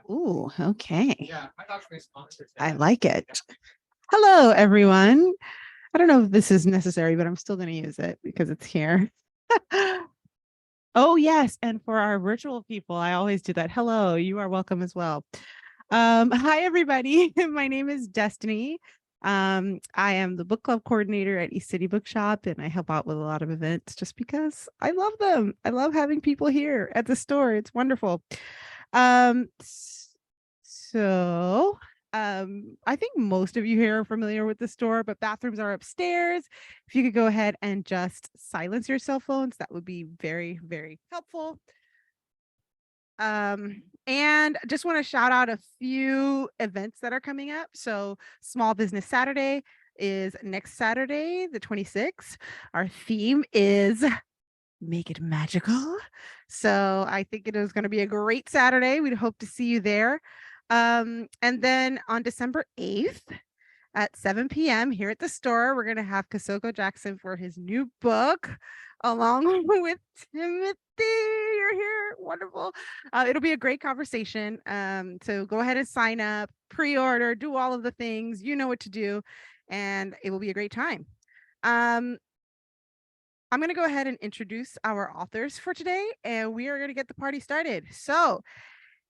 Ooh, okay. I like it. Hello, everyone. I don't know if this is necessary, but I'm still going to use it because it's here. Oh, yes. And for our virtual people, I always do that. Hello, you are welcome as well. Hi, everybody. My name is Destiny. I am the book club coordinator at East City Bookshop, and I help out with a lot of events just because I love them. I love having people here at the store. It's wonderful. Um, so I think most of you here are familiar with the store, but bathrooms are upstairs. If you could go ahead and just silence your cell phones, that would be very, very helpful. And just want to shout out a few events that are coming up. So Small Business Saturday is next Saturday, the 26th. Our theme is Make It Magical. So I think it is going to be a great Saturday. We'd hope to see you there. And then on December 8th at 7 p.m. here at the store, we're going to have Kasoko Jackson for his new book, along with Timothy. You're here. Wonderful. It'll be a great conversation. So go ahead and sign up, pre-order, do all of the things. You know what to do, and it will be a great time. I'm going to go ahead and introduce our authors for today, and we are going to get the party started. So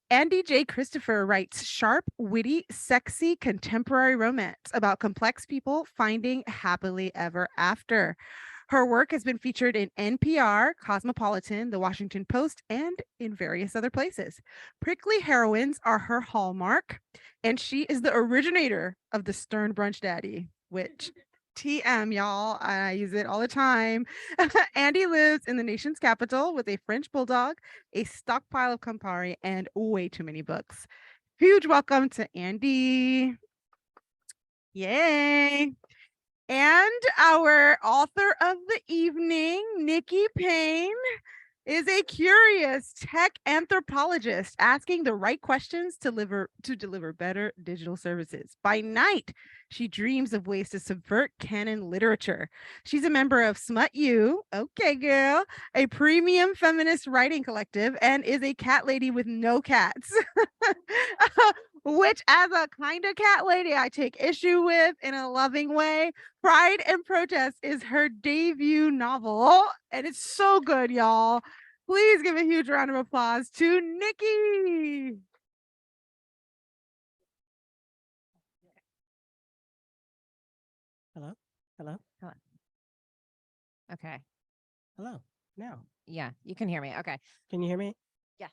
Andie J. Christopher writes sharp, witty, sexy, contemporary romance about complex people finding happily ever after. Her work has been featured in NPR, Cosmopolitan, The Washington Post, and in various other places. Prickly heroines are her hallmark, and she is the originator of the Stern Brunch Daddy, which TM, y'all. I use it all the time. Andie lives in the nation's capital with a French bulldog, a stockpile of Campari, and way too many books. Huge welcome to Andie. Yay. And our author of the evening, Nikki Payne, is a curious tech anthropologist asking the right questions to deliver better digital services. By night, she dreams of ways to subvert canon literature. She's a member of Smut U, okay girl, a premium feminist writing collective, and is a cat lady with no cats. Which, as a kind of cat lady, I take issue with in a loving way. Pride and Protest is her debut novel, and it's so good, y'all. Please give a huge round of applause to Nikki. Hello? Hello? Hello. Okay. Hello? Now. Yeah, you can hear me. Okay. Can you hear me? Yes.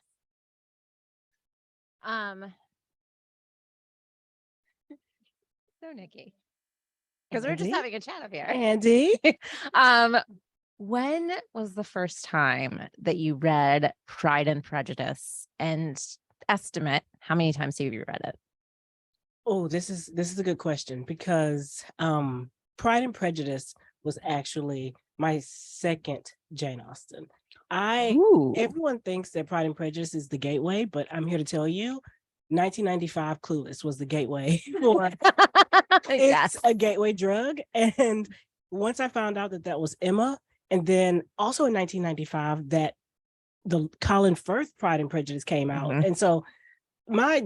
So Nikki, because we're just Andie? having a chat up here. Andie? When was the first time that you read Pride and Prejudice, and estimate how many times have you read it? Oh, this is a good question, because Pride and Prejudice was actually my second Jane Austen. Everyone thinks that Pride and Prejudice is the gateway, but I'm here to tell you 1995 Clueless was the gateway for Yes. It's a gateway drug. And once I found out that that was Emma, and then also in 1995 that the Colin Firth Pride and Prejudice came out. Mhm. And so my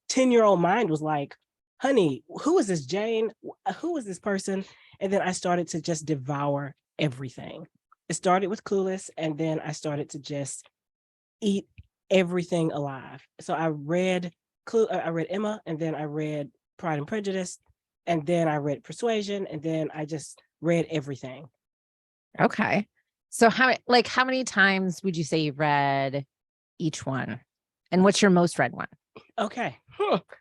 10-year-old mind was like, honey, who is this Jane? Who is this person? And then I started to just devour everything. It started with Clueless, and then I started to just eat everything alive. So I read Emma, and then I read Pride and Prejudice, and then I read Persuasion, and then I just read everything. Okay. So how many times would you say you've read each one? And what's your most read one? Okay.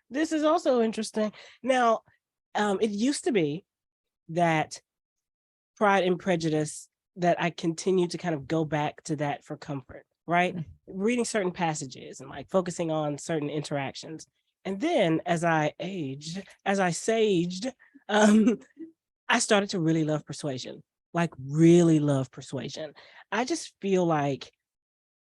This is also interesting. Now, it used to be that Pride and Prejudice, that I continue to kind of go back to that for comfort, right? Mm-hmm. Reading certain passages and like focusing on certain interactions. And then as I saged, I started to really love Persuasion, like really love Persuasion. I just feel like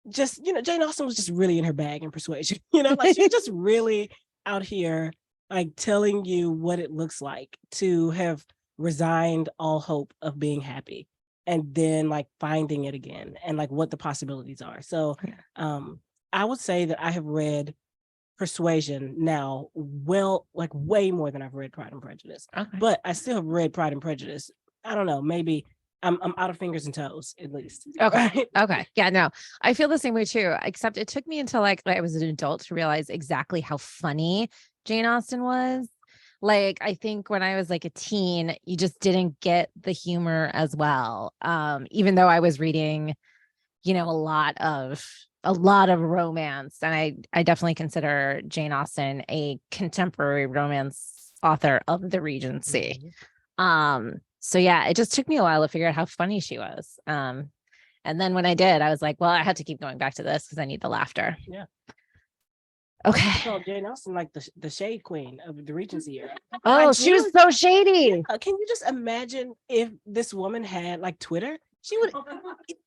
Jane Austen was just really in her bag in Persuasion, like she's just really out here, like telling you what it looks like to have resigned all hope of being happy. and then like finding it again and like what the possibilities are. So I would say that I have read Persuasion now, well, like way more than I've read Pride and Prejudice. Okay. But I still have read Pride and Prejudice. I don't know, maybe I'm out of fingers and toes at least. Okay. Right? Okay. Yeah, no, I feel the same way too, except it took me until like I was an adult to realize exactly how funny Jane Austen was. Like, I think when I was like a teen, you just didn't get the humor as well. Even though I was reading, you know, a lot of romance. And I definitely consider Jane Austen a contemporary romance author of the Regency. So yeah, it just took me a while to figure out how funny she was. And then when I did, I was like, well, I had to keep going back to this because I need the laughter. Yeah. I Okay. call Jane Austen like the shade queen of the Regency era. Oh, she was so shady. Can you just imagine if this woman had like Twitter? She would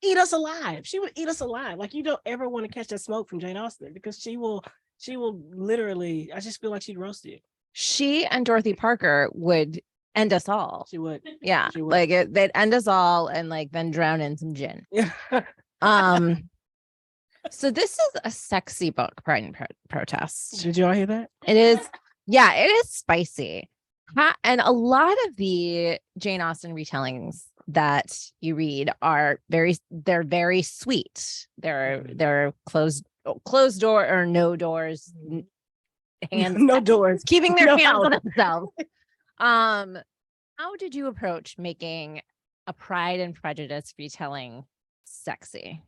eat us alive. She would eat us alive. Like, you don't ever want to catch that smoke from Jane Austen, because she will literally, I just feel like she'd roast you. She and Dorothy Parker would end us all. She would. Yeah. She would. Like they'd end us all and like then drown in some gin. Yeah. So this is a sexy book, Pride and Protest. Did you all hear that? It is, yeah, it is spicy. And a lot of the Jane Austen retellings that you read are they're very sweet. They're closed door or no doors, hands, no doors, keeping their no hands on house. themselves. How did you approach making a Pride and Prejudice retelling sexy?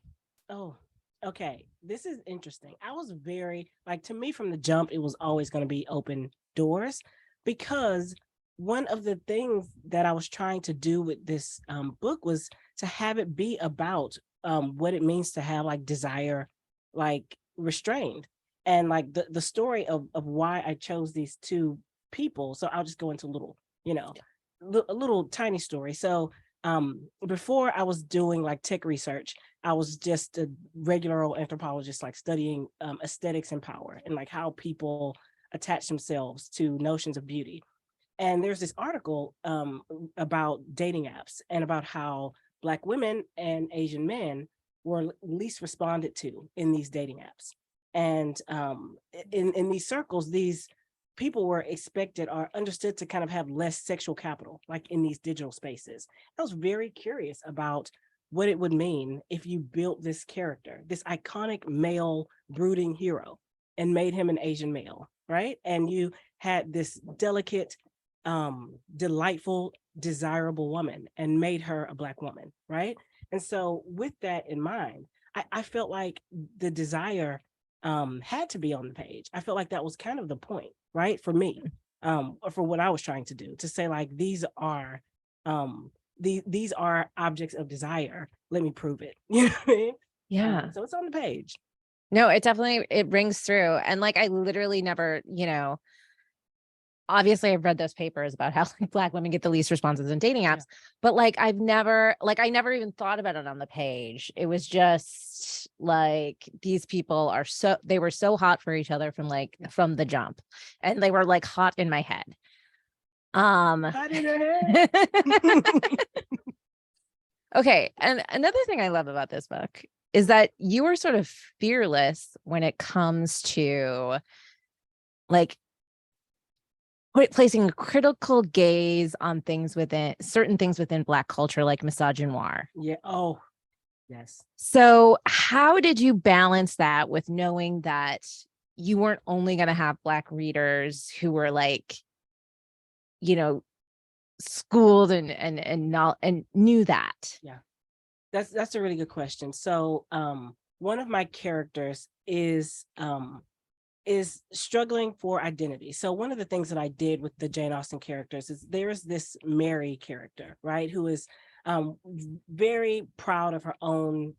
Oh, okay. This is interesting. I was very, like, to me from the jump, it was always going to be open doors, because one of the things that I was trying to do with this book was to have it be about what it means to have like desire, like restrained, and like the story of why I chose these two people. So I'll just go into a little, a little tiny story. So before I was doing like tech research, I was just a regular old anthropologist, like studying aesthetics and power and like how people attach themselves to notions of beauty. And there's this article about dating apps and about how Black women and Asian men were least responded to in these dating apps. And in these circles, these people were expected or understood to kind of have less sexual capital, like in these digital spaces. I was very curious about what it would mean if you built this character, this iconic male brooding hero, and made him an Asian male, right? And you had this delicate, delightful, desirable woman and made her a Black woman, right? And so with that in mind, I felt like the desire had to be on the page. I felt like that was kind of the point, right? For me, or for what I was trying to do, to say like, these are objects of desire. Let me prove it. You know what I mean? Yeah. So it's on the page. No, it rings through. And like, I literally never, obviously I've read those papers about how like Black women get the least responses in dating apps, but like, I never even thought about it on the page. It was just like, these people they were so hot for each other from the jump, and they were like hot in my head. Hot in her head. Okay. And another thing I love about this book is that you are sort of fearless when it comes to like placing a critical gaze on certain things within Black culture, like misogynoir. Yeah. Oh, yes. So how did you balance that with knowing that you weren't only going to have Black readers who were like, schooled and not and knew that? Yeah. That's a really good question. So one of my characters is struggling for identity. So one of the things that I did with the Jane Austen characters is there is this Mary character, right, who is very proud of her own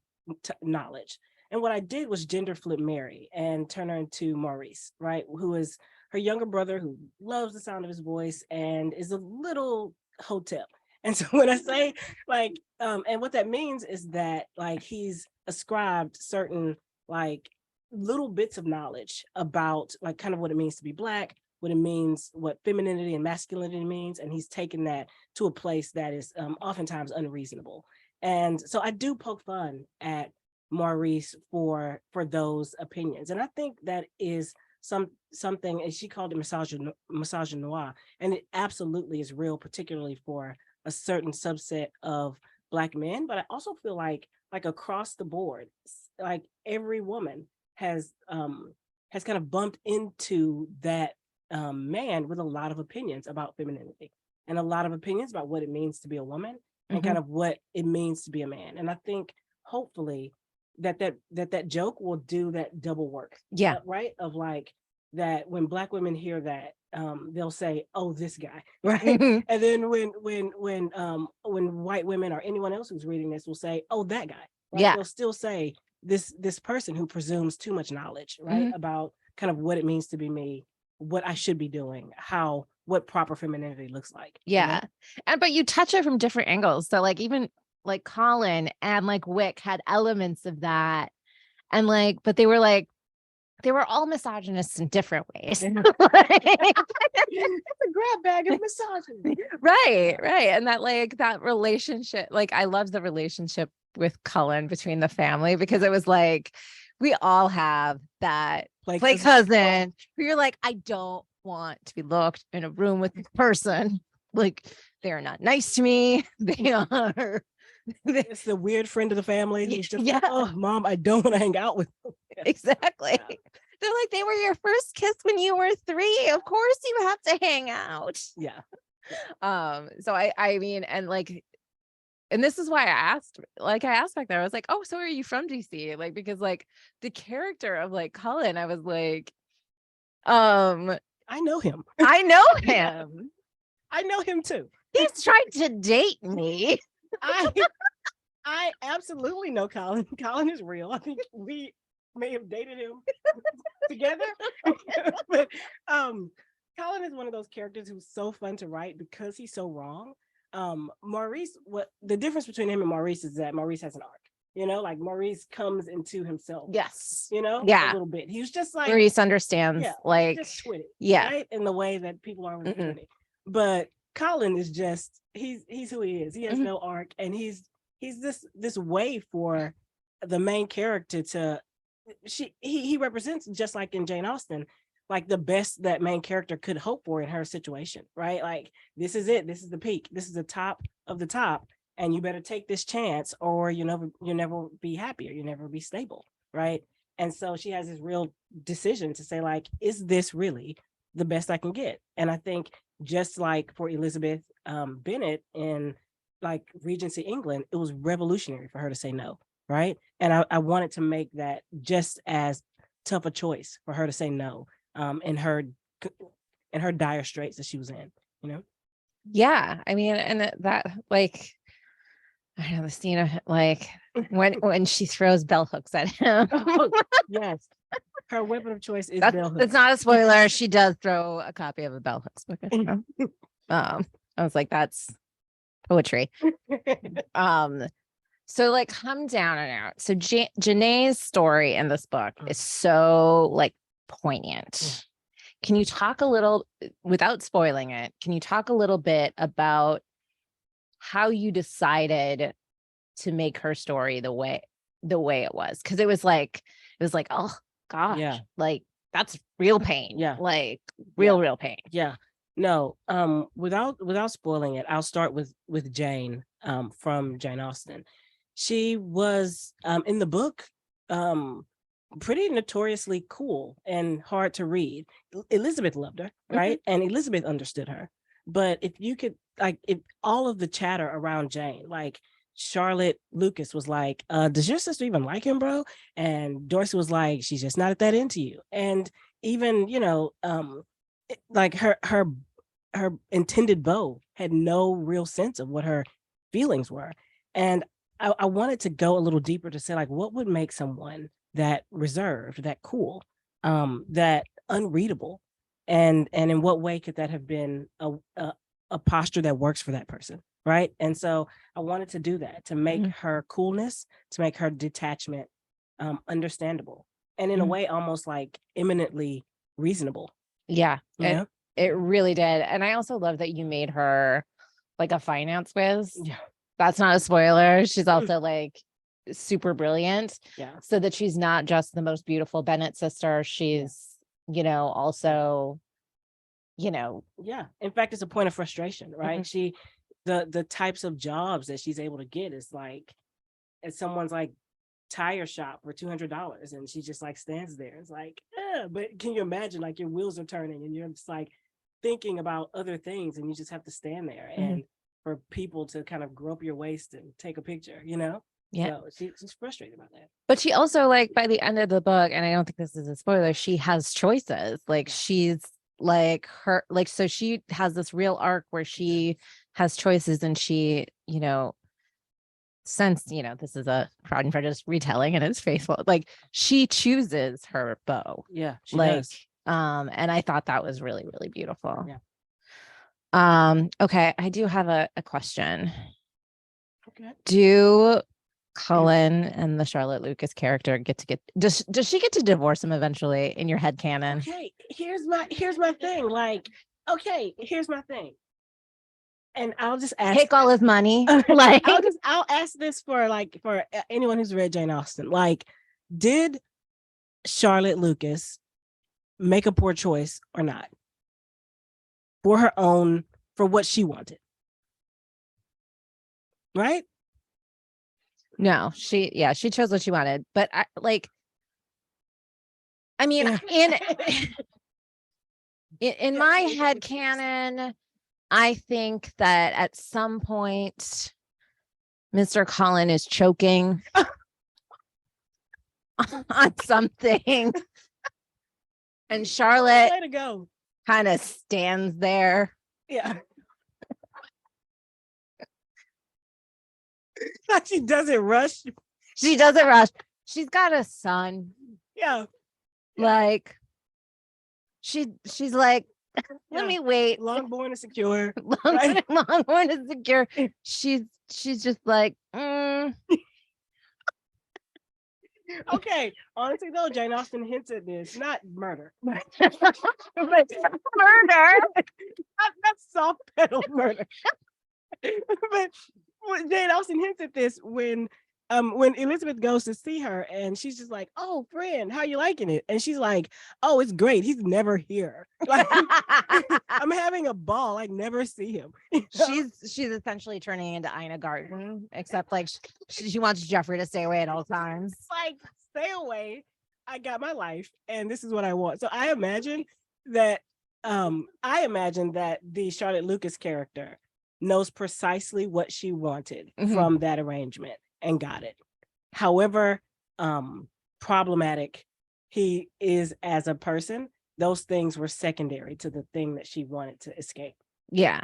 knowledge. And what I did was gender flip Mary and turn her into Maurice, right, who is her younger brother who loves the sound of his voice and is a little hotep. And so when I say like, and what that means is that like he's ascribed certain like little bits of knowledge about like kind of what it means to be Black, what it means, what femininity and masculinity means. And he's taken that to a place that is oftentimes unreasonable. And so I do poke fun at Maurice for those opinions. And I think that is something, and she called it misogynoir, and it absolutely is real, particularly for a certain subset of Black men. But I also feel like across the board, like every woman has kind of bumped into that man with a lot of opinions about femininity and a lot of opinions about what it means to be a woman and kind of what it means to be a man. And I think hopefully that joke will do that double work. Yeah. Right. Of like that when Black women hear that, they'll say, "Oh, this guy," right? And then when white women or anyone else who's reading this will say, "Oh, that guy," right? Yeah. They'll still say this person who presumes too much knowledge, right, about kind of what it means to be me, what I should be doing, what proper femininity looks like. Yeah. And but you touch it from different angles. So like even like Colin and like Wick had elements of that. And like, but they were all misogynists in different ways. It's a grab bag of misogyny. Right. And that relationship, like I love the relationship with Cullen between the family, because it was like we all have that play cousin who you're like, I don't want to be locked in a room with this person. Like they're not nice to me. They are. It's the weird friend of the family who's just like, oh, Mom, I don't want to hang out with them. Exactly. Yeah. They're like, they were your first kiss when you were 3. Of course you have to hang out. Yeah. So I mean, and like, and this is why I asked back there, I was like, oh, so are you from DC? Like, because like the character of like Cullen, I was like, I know him. I know him. I know him too. He's tried to date me. I absolutely know Colin. Colin is real. I think we may have dated him together. But Colin is one of those characters who's so fun to write because he's so wrong. Maurice, what the difference between him and Maurice is that Maurice has an arc. You know, like Maurice comes into himself. Yes. You know, yeah, a little bit. He was just like Maurice understands, like just twitty, yeah, right? In the way that people are with twitty. But Colin is just he's who he is. He has no arc, and he's this way for the main character to he represents, just like in Jane Austen, like the best that main character could hope for in her situation, right? Like this is it, this is the peak, this is the top of the top, and you better take this chance or you'll never be happy, or you'll never be stable, right? And so she has this real decision to say, like, is this really the best I can get? And I think just like for Elizabeth Bennet in like Regency England, it was revolutionary for her to say no, right? And I wanted to make that just as tough a choice for her to say no in her dire straits that she was in, you know? Yeah, I mean, and that like, I know the scene of like when she throws bell hooks at him. Yes. Her weapon of choice is bell hooks. That's not a spoiler. She does throw a copy of a bell hooks book at him. I was like, that's poetry. So like come down and out. So Janae's story in this book is so like poignant. Can you talk a little, without spoiling it, can you talk a little bit about how you decided to make her story the way it was? Because it was like, oh gosh, like that's real pain. Yeah. Like real pain. Yeah. No, without spoiling it, I'll start with Jane from Jane Austen. She was in the book pretty notoriously cool and hard to read. Elizabeth loved her, right? And Elizabeth understood her. But if you could, like, if all of the chatter around Jane, like Charlotte Lucas was like, does your sister even like him, bro? And Dorsey was like, she's just not that into you. And even, like her intended beau had no real sense of what her feelings were. And I wanted to go a little deeper to say, like, what would make someone that reserved, that cool, that unreadable, and in what way could that have been a posture that works for that person, right? And so I wanted to do that, to make her coolness, to make her detachment understandable, and in a way almost like eminently reasonable. Yeah, Yeah, it really did. And I also love that you made her like a finance whiz. Yeah. That's not a spoiler. She's also like super brilliant. Yeah. So that she's not just the most beautiful Bennett sister. She's, also, Yeah. In fact, it's a point of frustration, right? Mhm. The types of jobs that she's able to get is like at someone's like tire shop for $200, and she just like stands there. It's like, but can you imagine like your wheels are turning and you're just like thinking about other things, and you just have to stand there and for people to kind of grope your waist and take a picture, Yeah. So she's frustrated about that. But she also, like, by the end of the book, and I don't think this is a spoiler, she has choices. Like, she's like so she has this real arc where she has choices, and she, since, this is a Pride and Prejudice retelling and it's faithful, like, she chooses her beau. Yeah, she Like, does. and I thought that was really, really beautiful. Yeah. Okay, I do have a question. Okay. Do Cullen and the Charlotte Lucas character does she get to divorce him eventually in your head canon? Okay, here's my thing. Like, okay, here's my thing. And I'll just ask, Take all his money. Like, I'll ask this for anyone who's read Jane Austen. Like, did Charlotte Lucas make a poor choice or not? For what she wanted. Right? no, she chose what she wanted. But I mean, in my head canon, I think that at some point Mr. Cullen is choking on something, and Charlotte way to go. kind of stands there. Yeah. Like, she doesn't rush. She doesn't rush. She's got a son. Yeah. Like, she's like, let me wait. Longborn and secure. Longborn and secure. She's just like, Okay. Honestly though, Jane Austen hints at this, not murder. murder. Not soft pedal murder. But Jane Austen hints at this when Elizabeth goes to see her, and she's just like, "Oh, friend, how you liking it?" And she's like, "Oh, it's great. He's never here. Like, I'm having a ball. I never see him." She's essentially turning into Ina Garten, except like she wants Jeffrey to stay away at all times. Like, stay away. I got my life, and this is what I want. So I imagine that the Charlotte Lucas character knows precisely what she wanted from that arrangement and got it. However problematic he is as a person, those things were secondary to the thing that she wanted to escape. Yeah.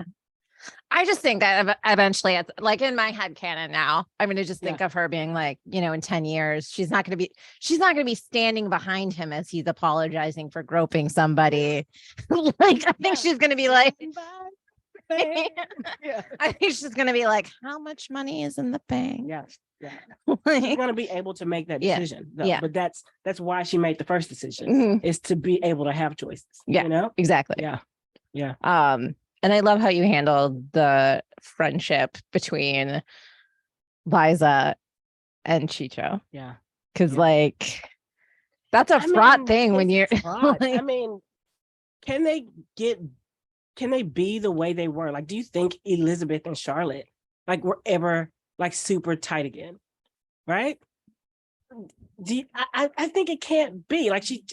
I just think that eventually, it's like in my head canon now, I'm going to just think of her being like, in 10 years, she's not going to be standing behind him as he's apologizing for groping somebody. Like, I think she's going to be like, I think she's going to be like, how much money is in the bank? Yes. Yeah. Like, she's going to be able to make that decision. Yeah. But that's why she made the first decision, is to be able to have choices. Yeah. Exactly. Yeah. Yeah. And I love how you handled the friendship between Liza and Chicho. Yeah. Because like, that's a fraught thing when you're like, I mean, can they be the way they were? Like, do you think Elizabeth and Charlotte like were ever like super tight again? Right? I think it can't be. Like, she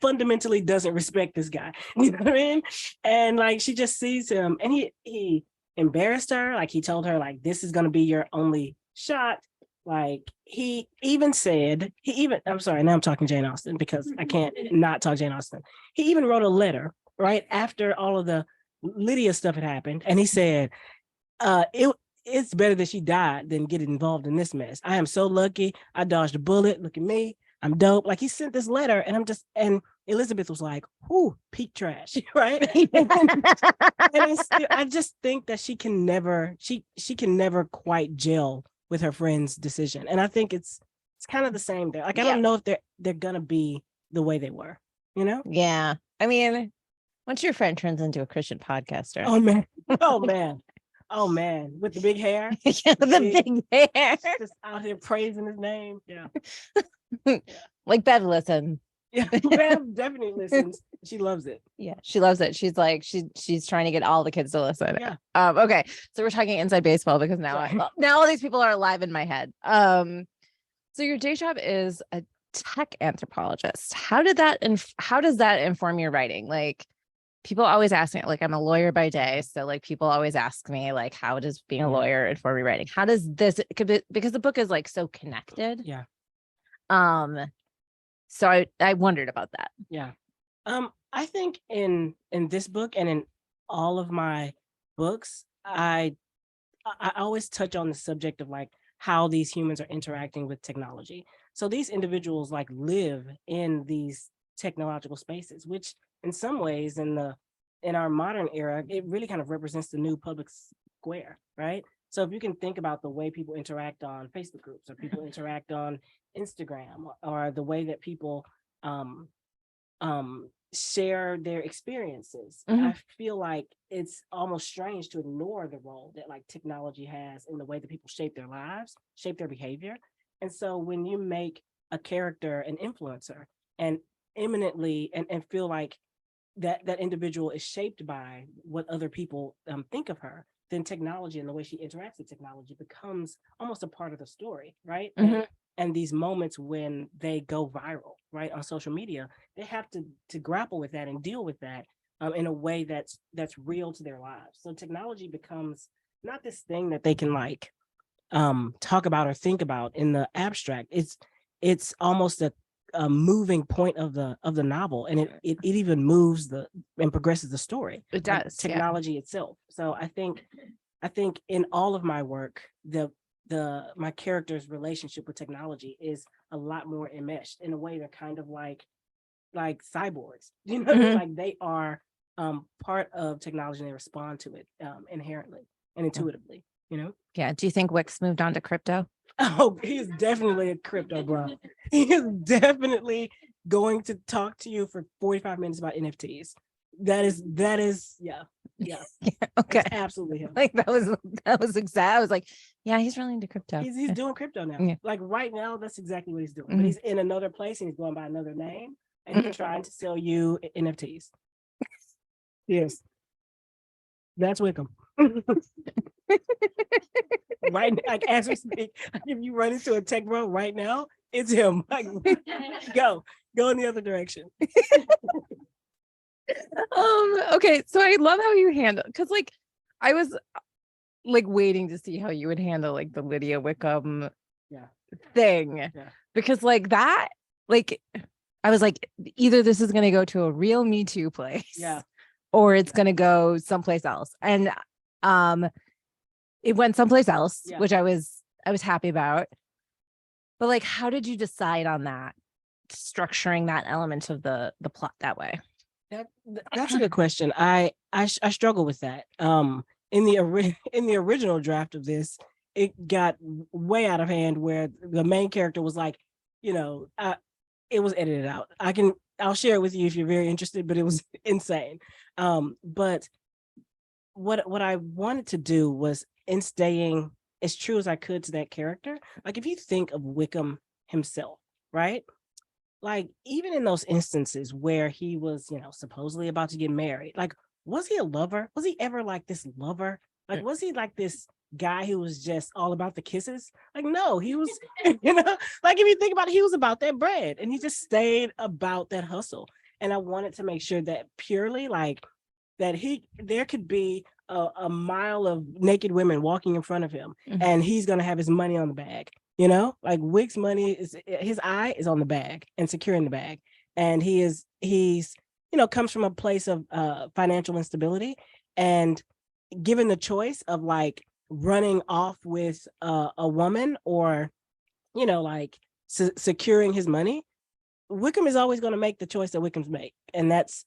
fundamentally doesn't respect this guy. You know what I mean? And like, she just sees him, and he embarrassed her. Like, he told her like, this is gonna be your only shot. Like, I'm sorry, now I'm talking Jane Austen because I can't not talk Jane Austen. He even wrote a letter right after all of the Lydia stuff had happened, and he said, it's better that she died than get involved in this mess. I am so lucky. I dodged a bullet. Look at me. I'm dope. Like, he sent this letter, and Elizabeth was like, whoo, peak trash, right? I just think that she can never quite gel with her friend's decision. And I think it's kind of the same there. Like, I don't know if they're gonna be the way they were, Yeah. I mean, once your friend turns into a Christian podcaster. Oh man. Oh man, with the big hair. Yeah, the big hair. Just out here praising his name. Yeah. Like Bev listens. Yeah. Bev definitely listens. She loves it. Yeah, she loves it. She's like, she's trying to get all the kids to listen. Yeah. Okay. So we're talking inside baseball because now now all these people are alive in my head. So your day job is a tech anthropologist. How does that inform your writing? Like, people always ask me, like, I'm a lawyer by day, so like people always ask me, like, how does being a lawyer inform your writing? How does this, because the book is like so connected. Yeah. So I wondered about that. Yeah. I think in this book and in all of my books, I always touch on the subject of like how these humans are interacting with technology. So these individuals like live in these technological spaces, which in some ways in our modern era, it really kind of represents the new public square, right? So if you can think about the way people interact on Facebook groups or people interact on Instagram, or the way that people share their experiences, I feel like it's almost strange to ignore the role that like technology has in the way that people shape their lives, shape their behavior. And so when you make a character an influencer and eminently and feel like that individual is shaped by what other people think of her, then technology and the way she interacts with technology becomes almost a part of the story, right? And these moments when they go viral, right, on social media, they have to grapple with that and deal with that in a way that's real to their lives. So technology becomes not this thing that they can like talk about or think about in the abstract. It's almost a moving point of the novel, and it even moves and progresses the story. It does, technology itself. So I think in all of my work, my character's relationship with technology is a lot more enmeshed. In a way, they're kind of like cyborgs, you know. Like they are part of technology and they respond to it inherently and intuitively, you know. Yeah. Do you think Wix moved on to crypto? Oh, he's definitely a crypto bro. He is definitely going to talk to you for 45 minutes about NFTs. That is yeah. Okay. It's absolutely him. Like that was exact. I was like, yeah, he's really into crypto. He's doing crypto now. Yeah. Like right now, that's exactly what he's doing. But he's in another place and he's going by another name and he's trying to sell you NFTs. Yes. That's Wickham. Right, like as we speak, if you run into a tech bro right now, it's him. Like, go in the other direction. Okay, so I love how you handle, because like I was like waiting to see how you would handle like the Lydia Wickham thing, because like that, like I was like, either this is gonna go to a real Me Too place, or it's gonna go someplace else, and it went someplace else, which I was happy about. But like, how did you decide on that, structuring that element of the plot that way? That's a good question. I struggle with that. In the original draft of this, it got way out of hand where the main character was like, you know, it was edited out. I'll share it with you if you're very interested, but it was insane. But what I wanted to do was, in staying as true as I could to that character, like if you think of Wickham himself, right? Like even in those instances where he was, you know, supposedly about to get married, like was he a lover? Was he ever like this lover? Like was he like this guy who was just all about the kisses? Like no, he was, you know, like if you think about it, he was about that bread and he just stayed about that hustle. And I wanted to make sure that purely like that there could be a mile of naked women walking in front of him and he's going to have his money on the bag, you know, like Wick's money is, his eye is on the bag and securing the bag. And he's, you know, comes from a place of financial instability, and given the choice of like running off with a woman or, you know, like securing his money, Wickham is always going to make the choice that Wickham's make. And that's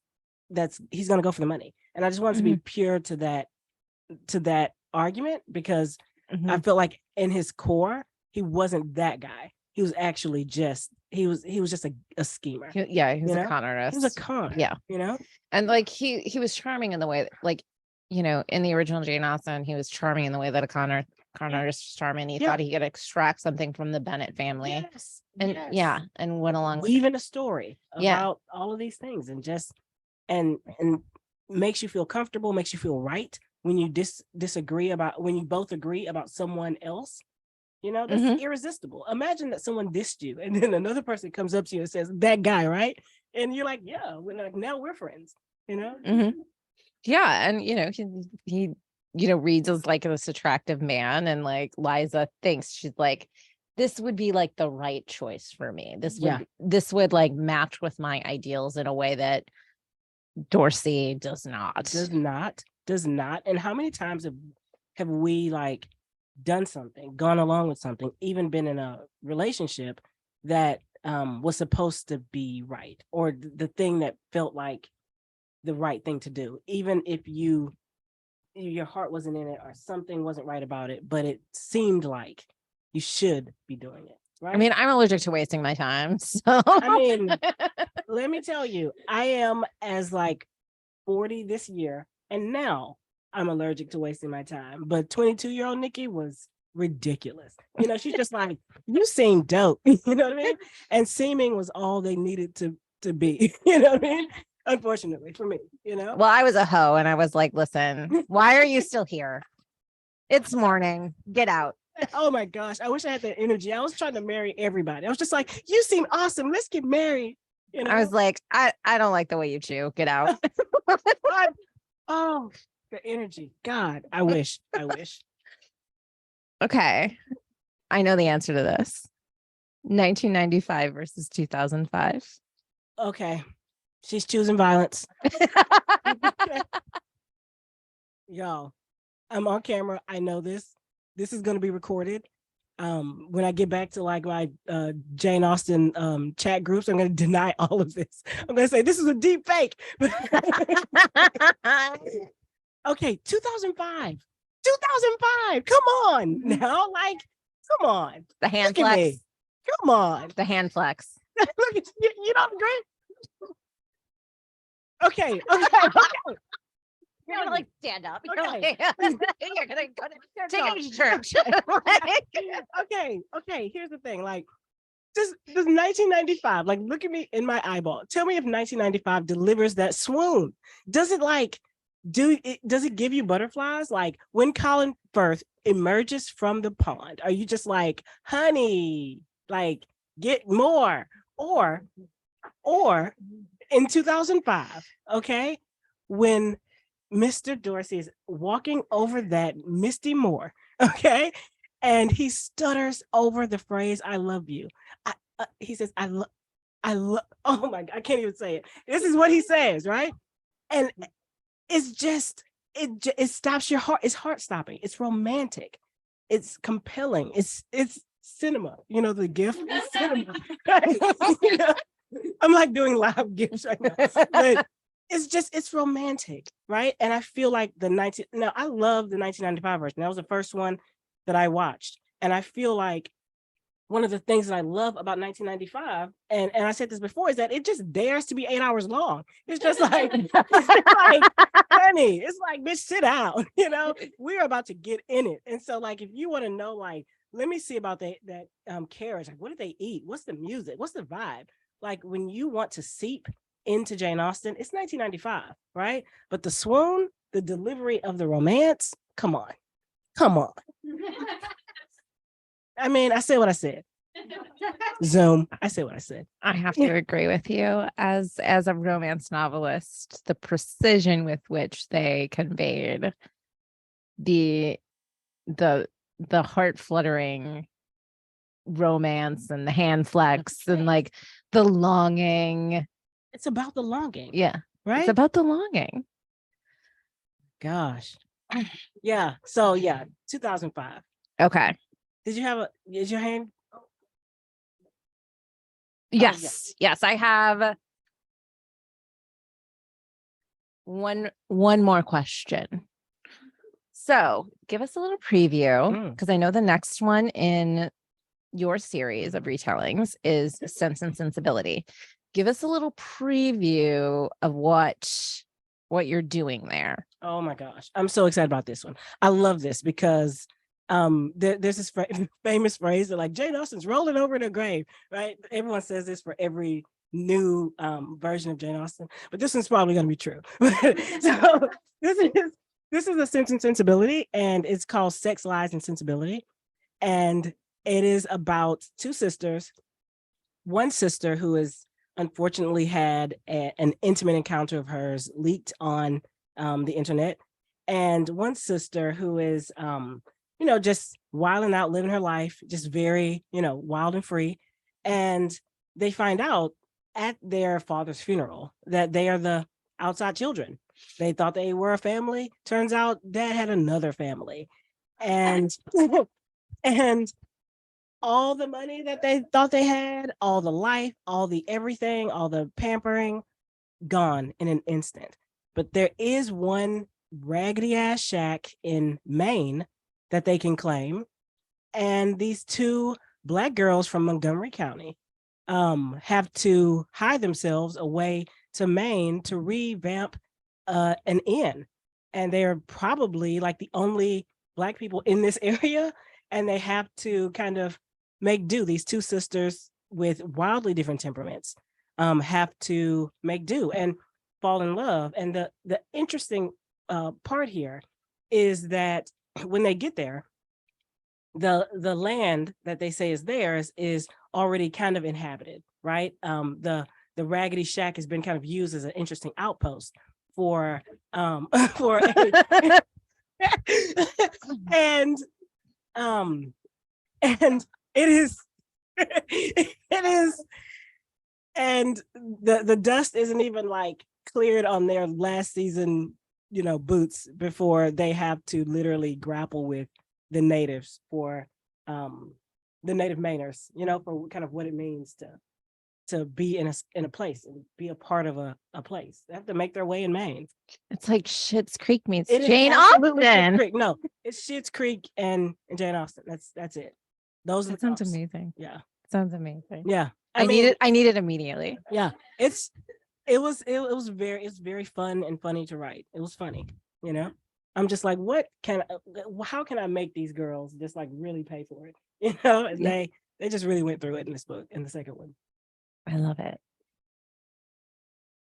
he's going to go for the money. And I just wanted to be pure to that argument, because I feel like in his core, he wasn't that guy. He was actually just, he was just a schemer. He was a con artist. He was a con. Yeah. You know? And like he was charming in the way that, like in the original Jane Austen, he was charming in the way that a con artist is charming. He thought he could extract something from the Bennett family. Yes. And and went along with weaving a story about all of these things, and just and makes you feel comfortable, makes you feel right when you disagree about, when you both agree about someone else. That's irresistible. Imagine that someone dissed you and then another person comes up to you and says, that guy, right? And you're like, yeah, now we're friends, Yeah. And he reads as like this attractive man, and like Liza thinks she's like, this would be like the right choice for me. This would like match with my ideals in a way that Dorsey does not. Does not. And how many times have we like done something, gone along with something, even been in a relationship that was supposed to be right, or the thing that felt like the right thing to do, even if your heart wasn't in it or something wasn't right about it, but it seemed like you should be doing it, right? I mean, I'm allergic to wasting my time, so I mean, let me tell you, I am as like 40 this year, and now I'm allergic to wasting my time. But 22-year-old Nikki was ridiculous. She's just like, you seem dope. You know what I mean? And seeming was all they needed to be. You know what I mean? Unfortunately for me, Well, I was a hoe, and I was like, listen, why are you still here? It's morning. Get out. Oh my gosh. I wish I had that energy. I was trying to marry everybody. I was just like, you seem awesome. Let's get married. I was like, I don't like the way you chew. Get out. Oh, the energy. God, I wish. Okay. I know the answer to this. 1995 versus 2005. Okay. She's choosing violence. Y'all, I'm on camera. I know this. This is going to be recorded. When I get back to like my Jane Austen chat groups, I'm going to deny all of this. I'm going to say this is a deep fake. Okay, 2005. 2005. Come on now, like, come on. The hand flex. Come on. The hand flex. Look at you. You don't agree? Okay. You're gonna like stand up. You're Okay. You're gonna go take him to church. Okay. Here's the thing. Like, does 1995, like, look at me in my eyeball. Tell me if 1995 delivers that swoon. Does it like does it give you butterflies? Like when Colin Firth emerges from the pond, are you just like, honey, like get more? Or in 2005, okay, when Mr. Dorsey is walking over that misty moor, okay, and he stutters over the phrase "I love you." He says, "I love." Oh my God, I can't even say it. This is what he says, right? And it's just it stops your heart. It's heart stopping. It's romantic. It's compelling. It's cinema. The gift is cinema. I'm like doing live gifts right now, but it's romantic, right? And I feel like now I love the 1995 version. That was the first one that I watched, and I feel like one of the things that I love about 1995, and I said this before, is that it just dares to be 8 hours long. It's just like, honey, it's like, bitch, sit down. We're about to get in it. And so, like, if you want to know, like, let me see about that carriage. Like, what do they eat? What's the music? What's the vibe? Like, when you want to seep into Jane Austen, it's 1995, right? But the swoon, the delivery of the romance, come on. I mean, I said what I said. Zoom. I said what I said. I have to agree with you. As a romance novelist, the precision with which they conveyed the heart fluttering romance and the hand flex and like the longing. It's about the longing. Yeah. Right? It's about the longing. Gosh. Yeah. So yeah, 2005. Okay. Is your hand? Yes. Yes, I have one more question. So give us a little preview, because I know the next one in your series of retellings is Sense and Sensibility. Give us a little preview of what what you're doing there. Oh my gosh, I'm so excited about this one. I love this because there's this famous phrase that like Jane Austen's rolling over in her grave, right? Everyone says this for every new version of Jane Austen, but this one's probably going to be true. So this is a Sense and Sensibility, and it's called Sex, Lies, and Sensibility, and it is about two sisters. One sister who has unfortunately had an intimate encounter of hers leaked on the internet, and one sister who is just wilding out, living her life, just very wild and free. And they find out at their father's funeral that they are the outside children. They thought they were a family. Turns out dad had another family, and and all the money that they thought they had, all the life, all the everything, all the pampering, gone in an instant. But there is one raggedy ass shack in Maine that they can claim. And these two Black girls from Montgomery County have to hide themselves away to Maine to revamp an inn. And they're probably like the only Black people in this area. And they have to kind of make do. These two sisters with wildly different temperaments have to make do and fall in love. And the interesting part here is that when they get there, the land that they say is theirs is already kind of inhabited, right? The raggedy shack has been kind of used as an interesting outpost for for and and it is it is, and the dust isn't even like cleared on their last season boots before they have to literally grapple with the natives for the native Mainers, for kind of what it means to be in a place and be a part of a place. They have to make their way in Maine. It's like Schitt's Creek meets It is Jane absolutely Schitt's Austen. Creek. No, it's Schitt's Creek and Jane Austen. That's it. Those are That the sounds comps. amazing. Yeah. Sounds amazing. Yeah. I need it immediately. Yeah. It was very fun and funny to write. It was funny, I'm just like, how can I make these girls just like really pay for it? And Yeah. they just really went through it in this book, in the second one. I love it.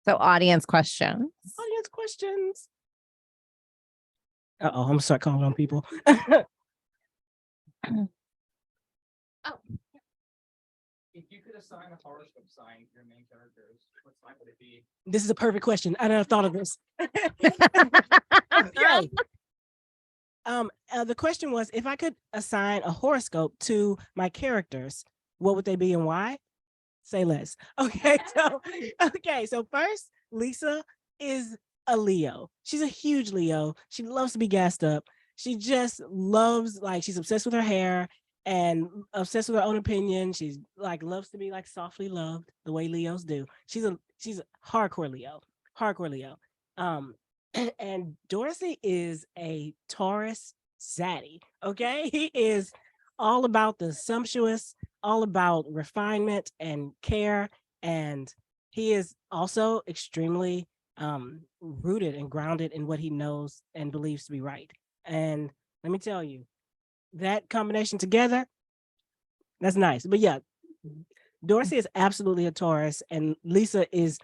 So audience questions. Audience questions. Uh-oh, I'm gonna start calling on people. If you could assign a horoscope sign to your main characters, what sign would it be? This is a perfect question. I never thought of this. Okay. The question was, if I could assign a horoscope to my characters, what would they be and why? Say less. Okay, so first, Lisa is a Leo. She's a huge Leo. She loves to be gassed up. She just loves, she's obsessed with her hair and obsessed with her own opinion. She's loves to be softly loved the way Leos do. She's a hardcore Leo. And Dorsey is a Taurus zaddy. Okay, he is all about the sumptuous, all about refinement and care, and he is also extremely rooted and grounded in what he knows and believes to be right. And let me tell you, that combination together, that's nice. But yeah, Dorsey is absolutely a Taurus, and Lisa is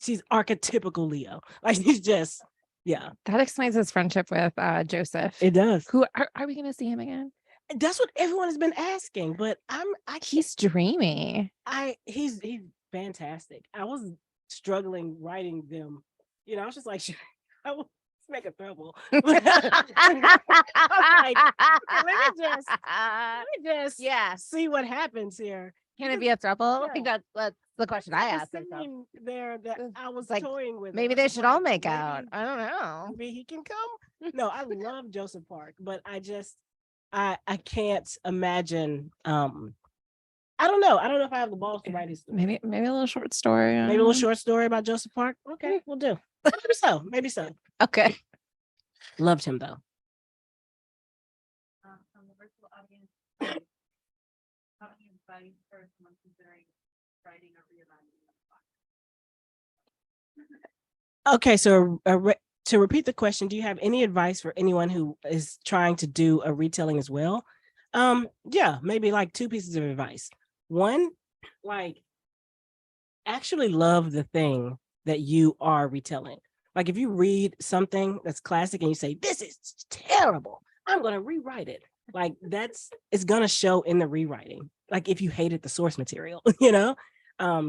she's archetypical Leo. She's just, yeah. That explains his friendship with Joseph. It does. Who are we going to see him again? That's what everyone has been asking, but He's dreamy. He's fantastic. I was struggling writing them. I was just like, I will make a trouble. Let me just see what happens here. Can it be a throuble? Yeah. I think that's the question I asked. There that I was toying with. Maybe they should all make out. I don't know. Maybe he can come. No, I love Joseph Park, but I can't imagine. I don't know. I don't know if I have the balls to write his story. Maybe a little short story. Maybe a little short story about Joseph Park. Okay, we'll do. Maybe so. Okay. Loved him though. From the virtual audience, how do you advise for someone considering writing or rewriting Okay, so to repeat the question, do you have any advice for anyone who is trying to do a retelling as well? Yeah, maybe like two pieces of advice. One, like actually love the thing that you are retelling. Like if you read something that's classic and you say, this is terrible, I'm going to rewrite it. Like it's going to show in the rewriting. Like if you hated the source material, you know?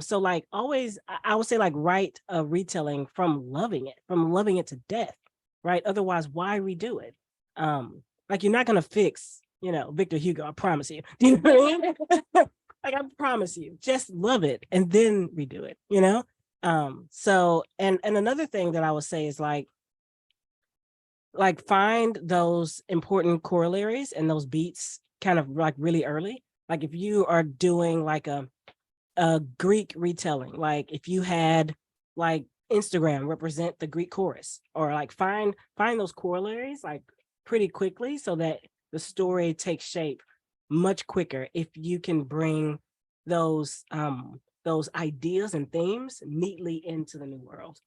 So like always, I would say like write a retelling from loving it to death, right? Otherwise, why redo it? Like you're not going to fix, Victor Hugo, I promise you. Do you know what I mean? Like I promise you, just love it and then redo it. So and another thing that I would say is like find those important corollaries and those beats kind of like really early. Like if you are doing like a Greek retelling, like if you had like Instagram represent the Greek chorus, or like find those corollaries like pretty quickly so that the story takes shape much quicker if you can bring those ideas and themes neatly into the new world.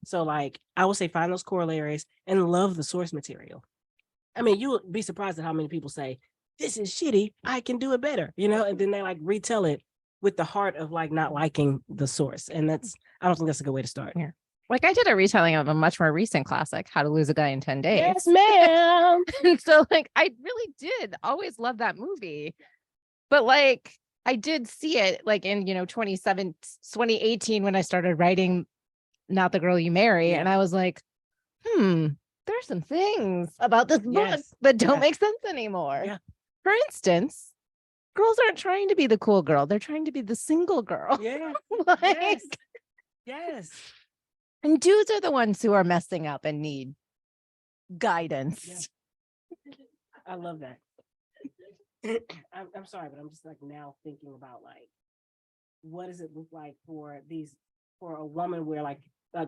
So like I would say find those corollaries and love the source material. I mean, you would be surprised at how many people say, this is shitty, I can do it better, and then they like retell it with the heart of like not liking the source. And I don't think that's a good way to start. Yeah. Like I did a retelling of a much more recent classic, How to Lose a Guy in 10 Days. Yes, ma'am. And so like I really did always love that movie. But like I did see it like in 2018 when I started writing Not the Girl You Marry. Yeah. And I was like, there's some things about this book Yes. that don't make sense anymore. Yeah. For instance, girls aren't trying to be the cool girl. They're trying to be the single girl. Yeah. Like, Yes. Yes. and dudes are the ones who are messing up and need guidance. Yeah. I love that. I'm sorry, but I'm just like now thinking about like, what does it look like for a woman where like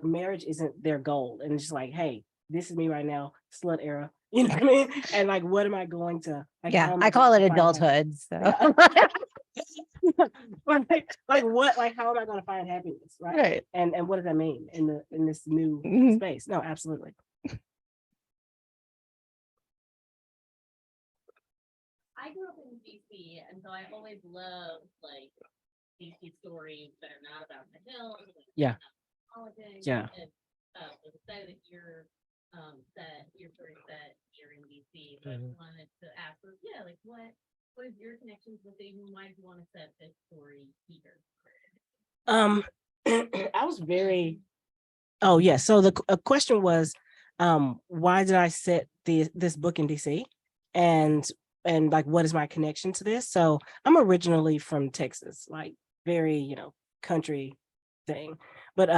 marriage isn't their goal, and it's just like, hey, this is me right now, slut era. You know what I mean? And like, what am I going to? Like, Yeah, I call it adulthood. So. like what? Like, how am I going to find happiness? Right. And what does that mean in this new space? No, absolutely. I grew up in DC, and so I always loved like DC stories that are not about the hills. Yeah. Politics. Yeah. And was excited that your story set here in DC. But I wanted to ask, like what is your connections with it? Why do you want to set this story here? I was very. Oh yeah. So the question was, why did I set this book in DC, and like what is my connection to this? So I'm originally from Texas, like very country thing, but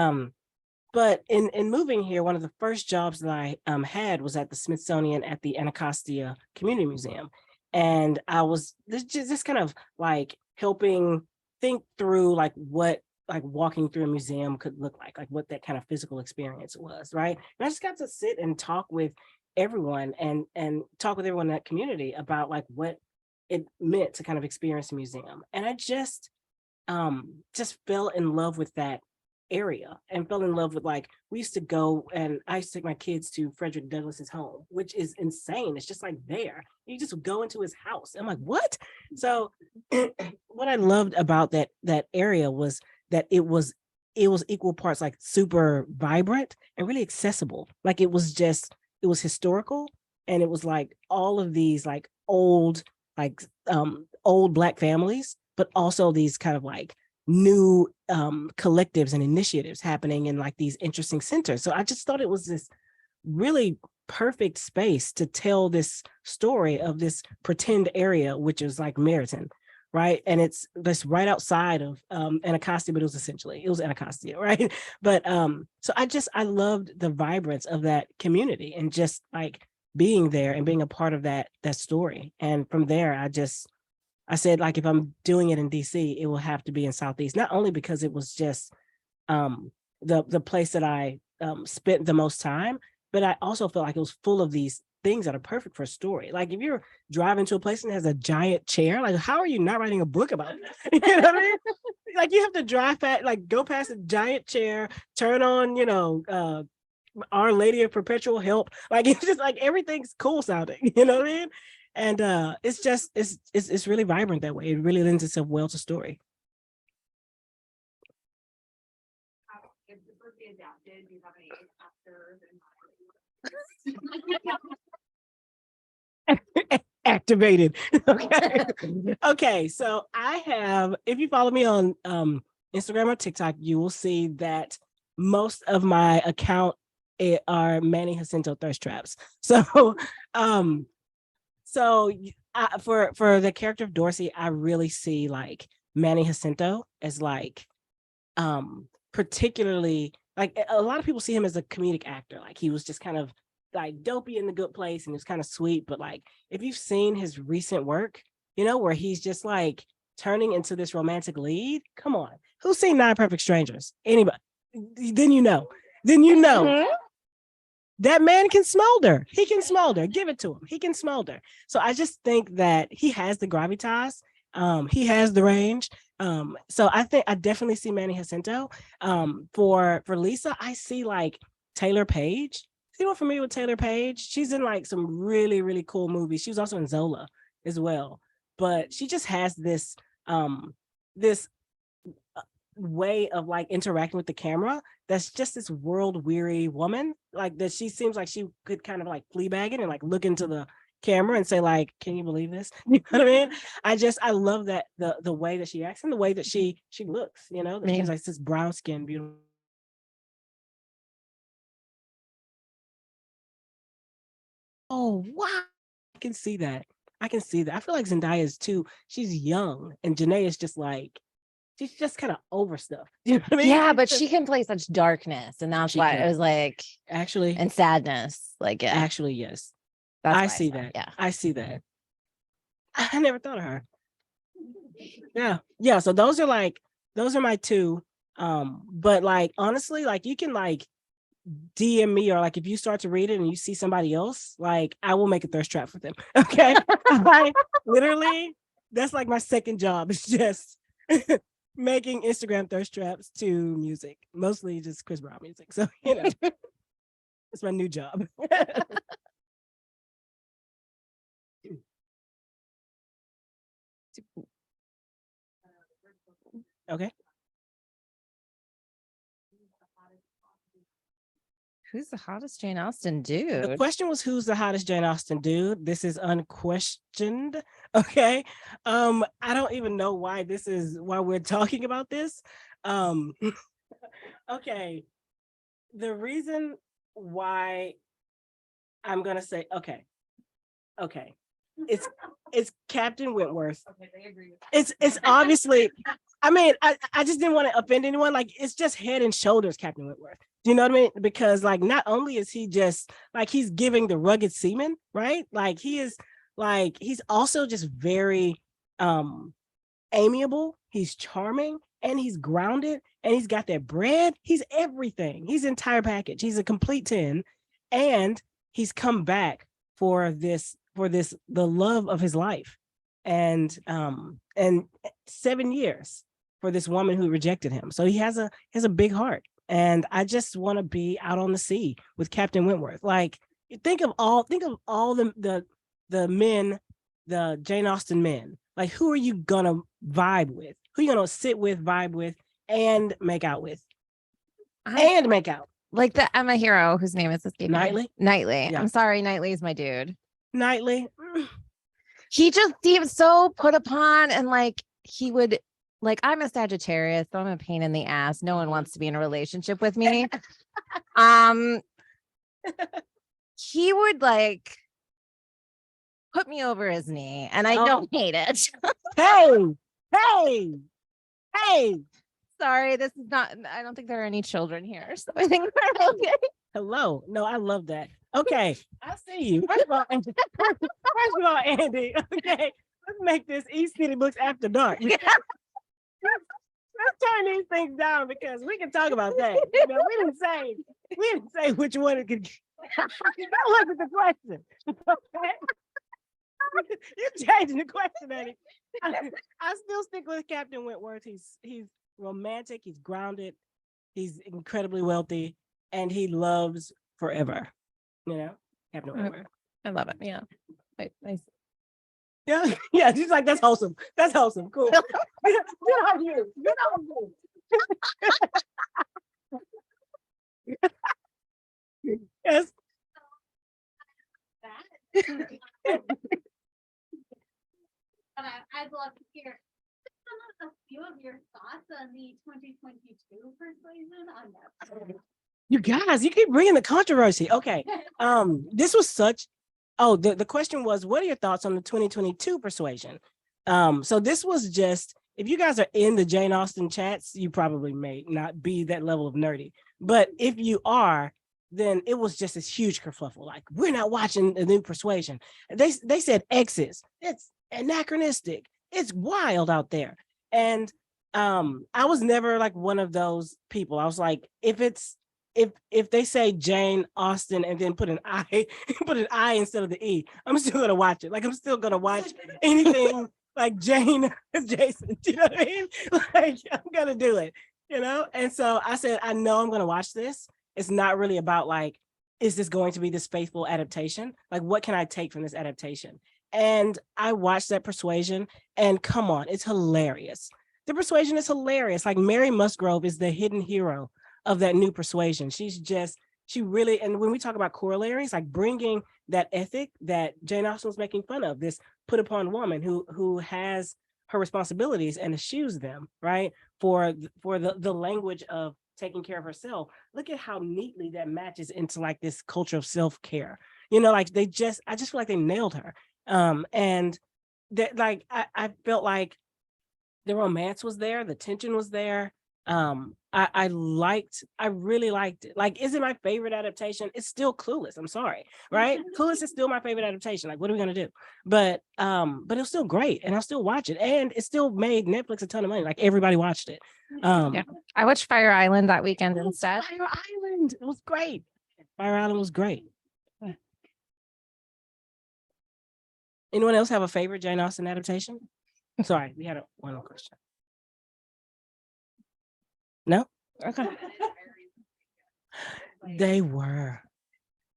in moving here, one of the first jobs that I had was at the Smithsonian at the Anacostia Community Museum, and I was just kind of like helping think through like what like walking through a museum could look like what that kind of physical experience was, right? And I just got to sit and talk with everyone and talk with everyone in that community about like what it meant to kind of experience a museum. And I just fell in love with that area and fell in love with like we used to go, and I used to take my kids to Frederick Douglass's home, which is insane. It's just like there you just go into his house. I'm like, what? So what I loved about that area was that it was equal parts like super vibrant and really accessible. Like it was historical, and it was like all of these like old Black families, but also these kind of like new collectives and initiatives happening in like these interesting centers. So I just thought it was this really perfect space to tell this story of this pretend area, which is like Meriton, right? And it's this right outside of Anacostia, but it was Anacostia, right? But so I loved the vibrance of that community and just like being there and being a part of that story. And from there, I said, like, if I'm doing it in DC, it will have to be in Southeast, not only because it was just the place that I spent the most time, but I also felt like it was full of these things that are perfect for a story. Like if you're driving to a place and it has a giant chair, like how are you not writing a book about it? You know what I mean? Like you have to drive past, like go past a giant chair, turn on, Our Lady of Perpetual Help. Like it's just like everything's cool sounding, you know what I mean? And it's just it's really vibrant that way. It really lends itself well to story. If the book be adapted, do you have any actors Activated. Okay. Okay. So I have, if you follow me on Instagram or TikTok, you will see that most of my account are Manny Jacinto thirst traps. So for the character of Dorsey, I really see like Manny Jacinto as like particularly like a lot of people see him as a comedic actor. Like he was just kind of like dopey in The Good Place and it's kind of sweet. But like if you've seen his recent work, where he's just like turning into this romantic lead, come on. Who's seen Nine Perfect Strangers? Anybody? Then you know. That man can smolder. He can smolder. Give it to him. He can smolder. So I just think that he has the gravitas. He has the range. So I think I definitely see Manny Jacinto. For Lisa, I see like Taylor Page. Is anyone familiar with Taylor Page? She's in like some really, really cool movies. She was also in Zola as well. But she just has this this way of like interacting with the camera that's just this world weary woman, like that she seems like she could kind of like fleabag it and like look into the camera and say like, can you believe this? You know what I mean? I love that the way that she acts and the way that she looks, that she's like this brown skin, beautiful. Oh wow, I can see that. I feel like Zendaya is too. She's young and Janae is just like, she's just kind of over stuff. You know what I mean? Yeah, but she can play such darkness, and that's why it was like actually and sadness. Like, yeah, actually, yes. that's I why see said, that. Yeah, I see that. I never thought of her. Yeah. So those are my two. But like honestly, like you can like DM me or like if you start to read it and you see somebody else, like I will make a thirst trap for them. Okay. I literally, that's like my second job. It's just making Instagram thirst traps to music, mostly just Chris Brown music. So it's my new job. Okay. who's the hottest Jane Austen The dude? question was, who's the hottest Jane Austen dude? This is unquestioned. Okay. I don't even know why we're talking about this. Okay. The reason why I'm gonna say okay. It's Captain Wentworth. Okay, they agree with It's obviously, I mean, I just didn't want to offend anyone. Like it's just head and shoulders Captain Wentworth. Do you know what I mean? Because like not only is he just like he's giving the rugged seaman, right? Like he's also just very amiable, he's charming, and he's grounded, and he's got that bread. He's everything. He's the entire package. He's a complete 10. And he's come back for the love of his life. And 7 years for this woman who rejected him. So he has a big heart. And I just want to be out on the sea with Captain Wentworth. Like think of all the men, the Jane Austen men. Like who are you gonna vibe with? Who are you gonna sit with, vibe with, and make out with? And make out. Like the Emma hero whose name is escaping me. Knightley. Yeah. I'm sorry, Knightley is my dude. Knightley. He just seems so put upon, and like he would like I'm a Sagittarius, so I'm a pain in the ass. No one wants to be in a relationship with me. He would like put me over his knee, and I don't hate it. Hey. Sorry, this is not. I don't think there are any children here, so I think we're okay. Hello. No, I love that. Okay, I see you. First of all, Andie. Okay, let's make this East City Books After Dark. Let's turn these things down because we can talk about that. We didn't say which one it could. That wasn't the question. Okay? You changing the question, Eddie. I still stick with Captain Wentworth. He's romantic, he's grounded, he's incredibly wealthy, and he loves forever. You know, Captain Wentworth. I love it. Yeah. Nice. Yeah, yeah. She's like, that's wholesome. That's wholesome. Cool. Good on you. Good on you. Yes. But I'd love to hear a few of your thoughts on the 2022 persuasion on that. You guys, you keep bringing the controversy. Okay. This was such. Oh, the question was, what are your thoughts on the 2022 persuasion? So this was just, if you guys are in the Jane Austen chats, you probably may not be that level of nerdy. But if you are, then it was just this huge kerfuffle. Like, we're not watching the new persuasion. They said X's. It's anachronistic. It's wild out there. And I was never like one of those people. I was like, if they say Jane Austen and then put an I instead of the E, I'm still gonna watch it. Like, I'm still gonna watch anything like Jane adjacent. You know what I mean? Like, I'm gonna do it, you know? And so I said, I know I'm gonna watch this. It's not really about like, is this going to be this faithful adaptation? Like, what can I take from this adaptation? And I watched that Persuasion, and come on, it's hilarious. The Persuasion is hilarious. Like, Mary Musgrove is the hidden hero of that new Persuasion. She really, and when we talk about corollaries, like bringing that ethic that Jane Austen was making fun of, this put upon woman who has her responsibilities and eschews them, right? For the language of taking care of herself. Look at how neatly that matches into like this culture of self-care. You know, like I just feel like they nailed her. And that, like, I felt like the romance was there, the tension was there. I really liked it. Like, is it my favorite adaptation? It's still Clueless. I'm sorry, right? Clueless is still my favorite adaptation. Like, what are we gonna do? But it was still great, and I'll still watch it. And it still made Netflix a ton of money. Like, everybody watched it. Yeah. I watched Fire Island that weekend instead. Fire Island, it was great. Fire Island was great. Anyone else have a favorite Jane Austen adaptation? Sorry, we had one more question. No? Okay. They were.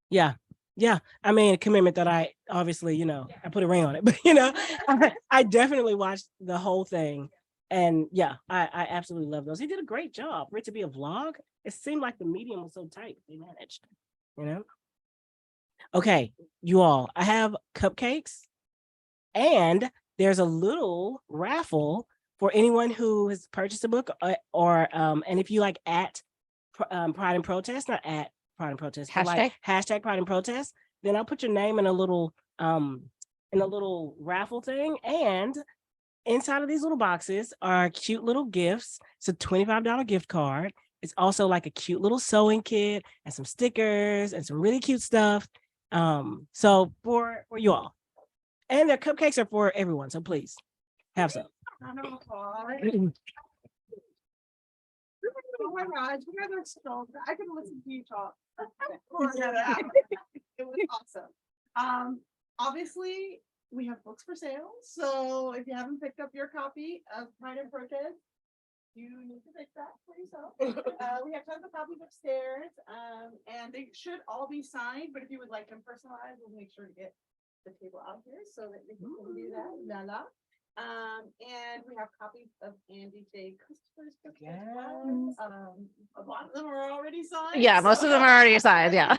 Yeah. Yeah. I mean, a commitment that I obviously, I put a ring on it, but I definitely watched the whole thing. And yeah, I absolutely love those. He did a great job. For it to be a vlog, it seemed like the medium was so tight. They managed, Okay, you all, I have cupcakes, and there's a little raffle for anyone who has purchased a book or and if you like at Pride and Protest, not at Pride and Protest, but like hashtag Pride and Protest, then I'll put your name in a little raffle thing. And inside of these little boxes are cute little gifts. It's a $25 gift card. It's also like a cute little sewing kit and some stickers and some really cute stuff. So for you all. And their cupcakes are for everyone. So please have some. Oh my gosh, you guys are strong. I can listen to you talk. It was awesome. Obviously, we have books for sale. So if you haven't picked up your copy of Pride and Prejudice, you need to pick that for yourself. We have tons of copies upstairs, and they should all be signed. But if you would like them personalized, we'll make sure to get the table out here so that we can do that. And we have copies of Andie J. Christopher's book as well. A lot of them are already signed. Yeah, most of them are already signed. Yeah.